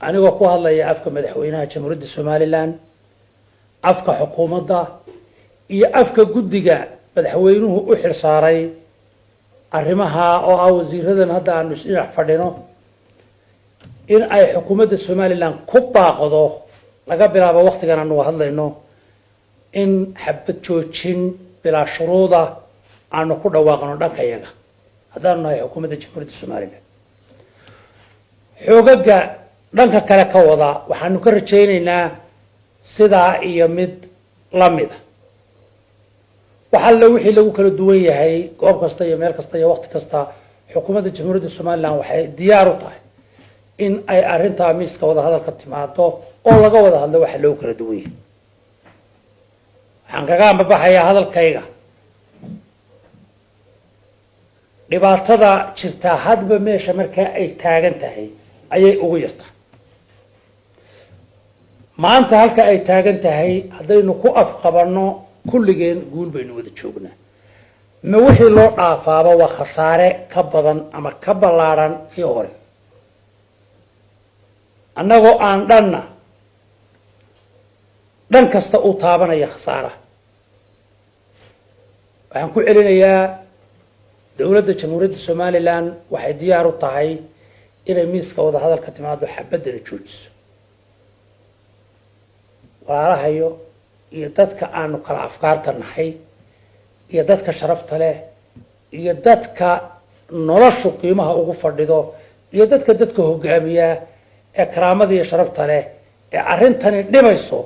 أنا وقوها الله يأفك مدحوينها جمهورية الصوماليلان أفك حكومة يا أفك جدّجا مدحوينه أحر صاري أرمها أو وزير هذا عن نسير حفرنا إن أي حكومة الصوماليلان كوبا قضوا لقبل على وقت كان إنه هذا إنه إن حبت توجين بلا شروطه أنه كل واقعنا ده كيانا هذا إنه حكومة جمهورية الصوماليلان حقوقا دhanka kale ka wada waxaanu ka rajaynaynaa sidaa iyo mid la mid waxa la wixii lagu kala duwan yahay goob kasta iyo meel kasta iyo waqti kasta xukuumadda jamhuuriyadda Soomaaliland waxay diyaar u tahay in ay arinta miiska wada hadalka timaado oo laga wada hadlo waxa lagu kala duwan yahay waxaan kaga ambaxayaa hadalkayga dhibaatada jirta hadba meesha marka ay taagan tahay ayay ugu yartaa maanta halka ay taagan tahay hadaynu ku afqabano kulligeen guul baynu wada joognaa ma wixii loo dhaafaaba waa khasaare ka badan ama ka balaaran kii hore annagoo aan dhan kasta u taabanaya khasaara waxaan ku celinayaa dawladda jamhuuriyadda Soomaaliland waxay diyaar u tahay inay miiska wada hadalka timaado xabadana joojiso walaalahayo iyo dadka aanu kala afkaarta nahay iyo dadka sharafta leh iyo dadka noloshu qiimaha ugu fadhido iyo dadka hogaamiya ee karaamada iyo sharafta leh ee arintani dhimayso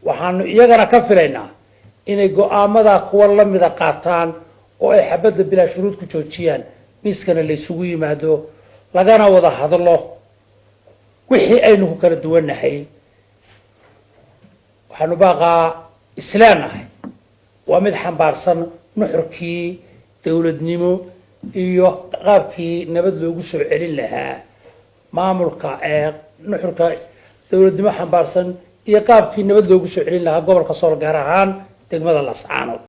waxaanu iyagana ka filaynaa inay go'aamada kuwa la mid qaataan oo ay xabadda bilaa shuruud ku joojiyaan miiskana la isugu yimaado lagana wada hadlo wixii aynu ku kala duwanahay waxaanu baaqaa islaanahay waa mid xambaarsan nuxurkii dawladnimo iyo qaabkii nabad loogu soo celin lahaa maamulka ee nuxurka dawladnimo xambaarsan iyo qaabkii nabad loogu soo celin lahaa gobolka Sool gaar ahaan degmada Lascaanood